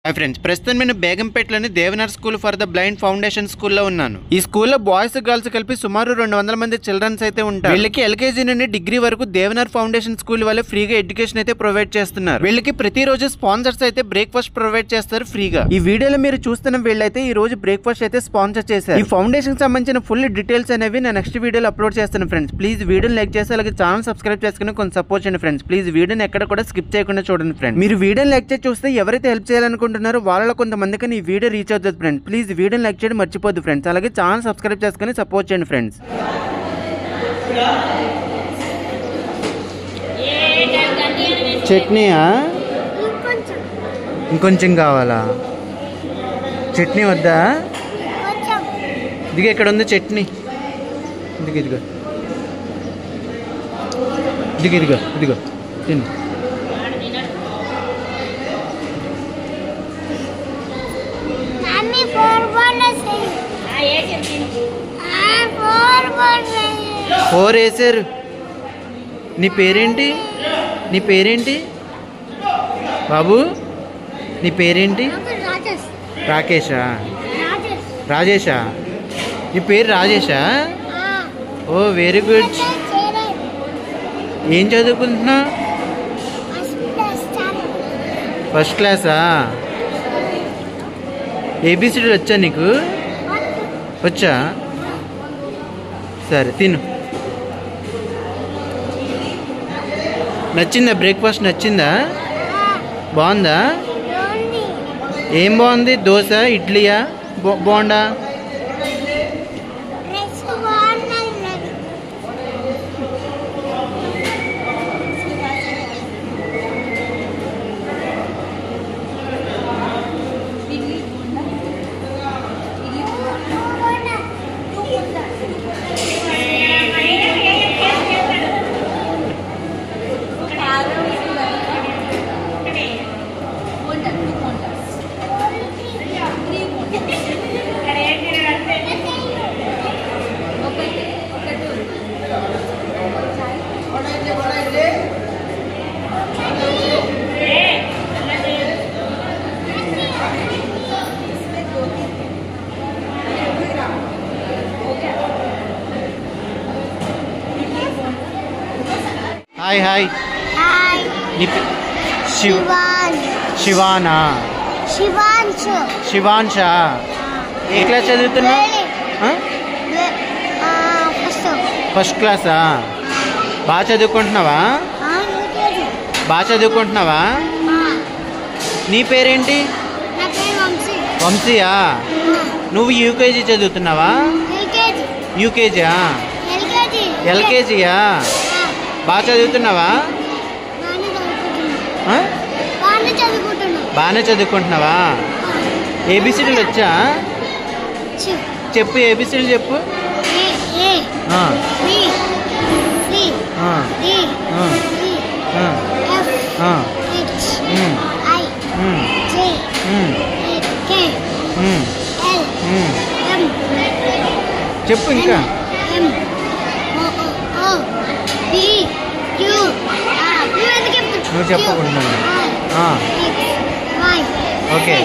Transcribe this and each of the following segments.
Hi friends, ప్రస్తుతం నేను బేగంపేటలోని Devnar school for the blind foundation స్కూల్లో ఉన్నాను. ఈ స్కూల్లో బాయ్స్ గర్ల్స్ కలిపి సుమారు 200 మంది చిల్డ్రన్స్ అయితే ఉంటారు. వీళ్ళకి ఎల్కేజీ నుండి డిగ్రీ వరకు దేవనర్ ఫౌండేషన్ స్కూల్ వాళ్ళే ఫ్రీగా ఎడ్యుకేషన్ అయితే ప్రొవైడ్ చేస్తున్నారు. వీళ్ళకి ప్రతిరోజు స్పాన్సర్స్ అయితే బ్రేక్ఫాస్ట్ ప్రొవైడ్ చేస్తారు ఫ్రీగా. ఈ వీడియోలో మీరు చూస్తున్న వీళ్ళైతే ఈ రోజు బ్రేక్ఫాస్ట్ అయితే స్పాన్సర్ చేశారు. ఈ ఫౌండేషన్ సంబంధించిన ఫుల్ డీటెయిల్స్ అనేవి నేను నెక్స్ట్ వీడియోలో అప్లోడ్ చేస్తాను ఫ్రెండ్స్. ప్లీజ్ వీడియోని లైక్ చేసి అలాగే ఛానల్ సబ్స్క్రైబ్ చేసుకుని కొంచెం సపోర్ట్ చేయండి ఫ్రెండ్స్. ప్లీజ్ వీడియోని ఎక్కడ కూడా స్కిప్ చేయకుండా చూడండి ఫ్రెండ్స్. మీరు వీడియోని లైక్ చేసి చూస్తే ఎవరైతే హెల్ప్ చేయాలనుకుంటున్నారో వాళ్ళలో కొంతమందికి ఈ వీడియో రీచ్ అవుతుంది ఫ్రెండ్స్. ప్లీజ్ వీడియోని లైక్ చేయడం మర్చిపోద్దు ఫ్రెండ్స్. అలాగే ఛానల్ సబ్స్క్రైబ్ చేసుకుని సపోర్ట్ చేయండి ఫ్రెండ్స్. చట్నీయా? ఇంకొంచెం కావాలా? చట్నీ వద్దా? ఇదిగో ఇక్కడ ఉంది చట్నీ. ఇదిగో ఇదిగో ఇదిగో ఇదిగో ఇదిగో తిను. ఫోర్ వేసారు. నీ పేరేంటి? నీ పేరేంటి బాబు? నీ పేరేంటి? రాకేషా? రాజేషా? నీ పేరు రాజేషా? ఓ వెరీ గుడ్. ఏం చదువుకుంటున్నా? ఫస్ట్ క్లాసా? ఏబిసిడీలు వచ్చా నీకు? వచ్చా? సరే తిను. నచ్చిందా బ్రేక్ఫాస్ట్? నచ్చిందా? బాగుందా? ఏం బాగుంది? దోశ, ఇడ్లీయా, బోండా? Hi hi. శివానా? శివాంశా? ఏ క్లాస్ చదువుతున్నావు? ఫస్ట్ క్లాసా? బాగా చదువుకుంటున్నావా? బాగా చదువుకుంటున్నావా? నీ పేరేంటి? వంశీయా? నువ్వు యూకేజీ చదువుతున్నావా? యూకేజీయా? ఎల్కేజీయా? బాగా చదువుతున్నావా? బాగానే చదువుకుంటున్నావా? ఏబిసిడీలు వచ్చా? చెప్పు, ఏబిసిడీలు చెప్పు. చెప్పు ఇంకా. నువ్వు చెప్పకుండా. Okay.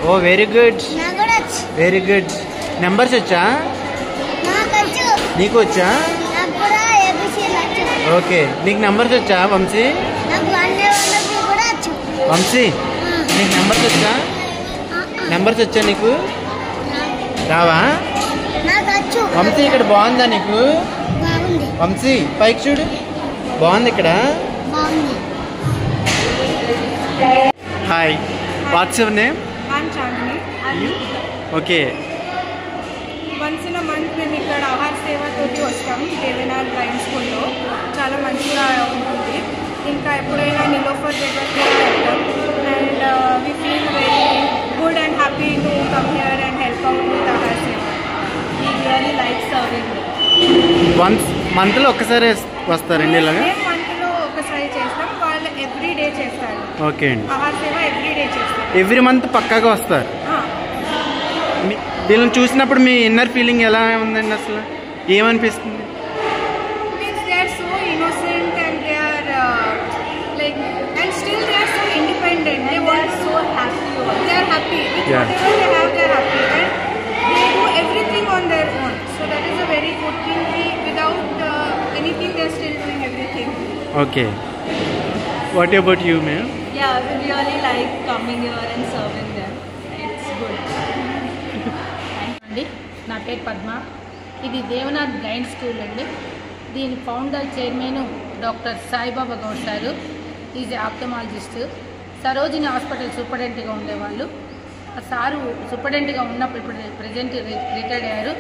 Oh very good, very good. Numbers వచ్చా? నీకు వచ్చా? ఓకే. నీకు నెంబర్స్ వచ్చా వంశీ? వంశీ నీకు నెంబర్స్ వచ్చా? నెంబర్స్ వచ్చా నీకు? రావా? వంశీ ఇక్కడ బాగుందా నీకు? వంశీ పైకి చూడు, బాగుంది ఇక్కడ. Hi, what's your name? Okay. Once in a month మేము ఇక్కడ ఆహార సేవతోటి వస్తాం దేవనర్ బ్లైండ్ స్కూల్లో. చాలా మంచిగా ఉంటుంది. ఇంకా ఎప్పుడైనా నిలోఫర్ దగ్గరికి వెళ్తాం. And we feel very good and happy to come here and help out with ఆహార సేవ. We really like serving. Once మంత్లో ఒక్కసారి వస్తారండి ఇలాగా? మంత్లో ఒకసారి చేస్తాం. వాళ్ళు ఎవ్రీ డే చేస్తారు. ఓకే అండి. ఆహార సేవ ఎవ్రీ డే చేస్తారు. ఎవ్రీ మంత్ పక్కాగా వస్తారు. వీళ్ళని చూసినప్పుడు మీ ఇన్నర్ ఫీలింగ్ ఎలా ఉందండి? అసలు ఏమనిపిస్తుంది? Means they are so innocent and they are like and still they are Yeah. Whatever they have, they are happy, and they do everything on their own. So that is a very good thing. Without anything, they are still doing everything. Okay. What about you, ma'am? Yeah, we really like coming here and serving them. It's good. అండి నా పేరు పద్మ. ఇది Devanath blind school అండి. దీని founder chairman doctor Saibaba Goud సారు. Is ophthalmologist. Sarojini hospital సూపరింటెండెంట్గా ఉండేవాళ్ళు. ఆ సారు సూపరింటెండెంట్గా ఉన్నప్పుడు ఇప్పుడు ప్రజెంట్ రిటైర్డ్ అయ్యారు.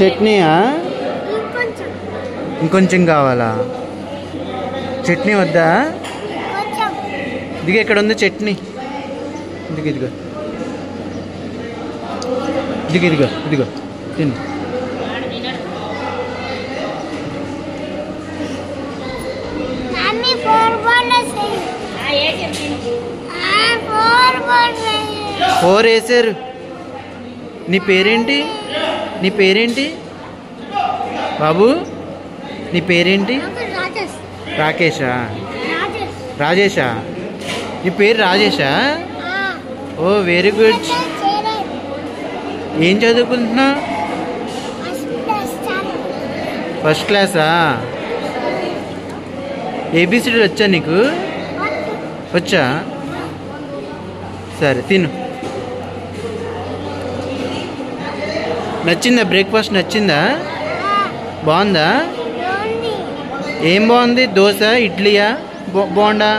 చట్నీయా? ఇంకొంచెం కావాలా? చట్నీ వద్దా? ఇదిగో ఇక్కడ ఉంది చట్నీ. ఇదిగో ఇదిగో ఇదిగో ఇదిగో ఇదిగో తిను. ఫోర్ వేసారు. నీ పేరేంటి? నీ పేరేంటి బాబు? నీ పేరేంటి? రాకేషా? రాజేషా? నీ పేరు రాజేషా? ఓ వెరీ గుడ్. ఏం చదువుకుంటున్నా? ఫస్ట్ క్లాసా? ఏబిసిడీలు వచ్చా నీకు? వచ్చా? సరే తిను. నచ్చిందా? బ్రేక్ఫాస్ట్ నచ్చిందా? బాగుందా? ఏం బాగుంది? దోశ, ఇడ్లీయా, bonda?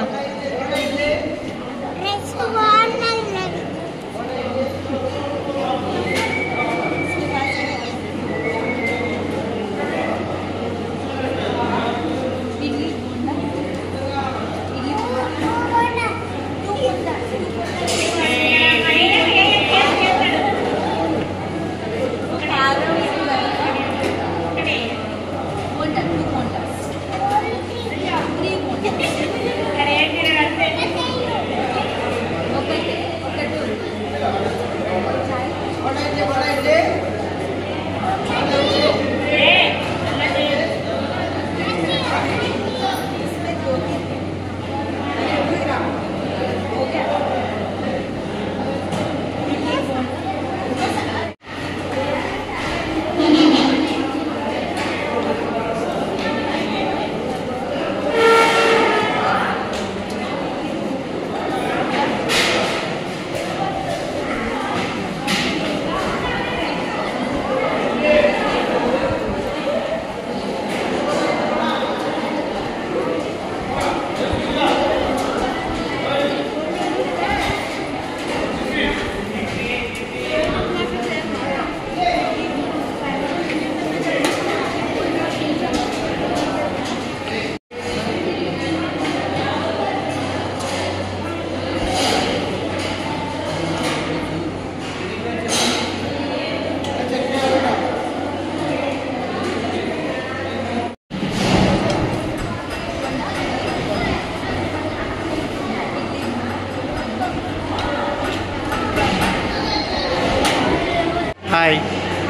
Hi,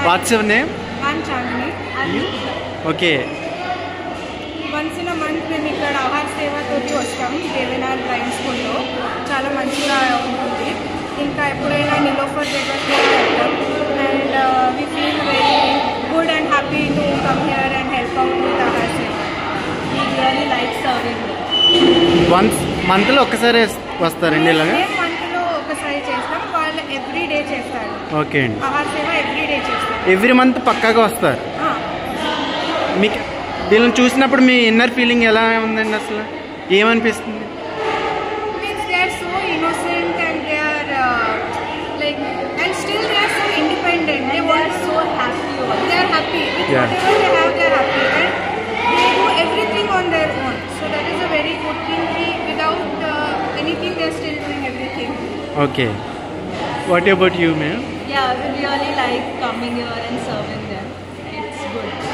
what's your name? I'm Chandni. Okay. Once in month మేము ఇక్కడ ఆహార సేవతోటి వస్తాం దేవనార్ బ్లైండ్ స్కూల్లో. చాలా మంచిగా ఉంటుంది. ఇంకా ఎప్పుడైనా నిలోఫర్ దగ్గరికి వెళ్తాం. And we feel very good and happy to come here and help out with ఆహార సేవ. We really like serving them. Once మంత్లో ఒక్కసారి వస్తారండి ఇలాగా? మంత్లో ఒకసారి చేస్తాం. వాళ్ళు ఎవ్రీ డే చేస్తారు. ఓకే అండి. ఆహార సేవ ఎవ్రీ డే చేస్తారు. ఎవ్రీ మంత్ పక్కాగా వస్తారు. మీకు వీళ్ళని చూసినప్పుడు మీ ఇన్నర్ ఫీలింగ్ ఎలా ఉందండి? అసలు ఏమనిపిస్తుంది? Means they are so innocent and they are like, and still they are so independent. They want so happy. They are happy with Yeah. whatever they have. They are happy and they do everything on their own. So that is a very good thing. Without anything, they are still doing everything. Okay. What about you ma'am? Yeah, we really like coming here and serving them. It's good.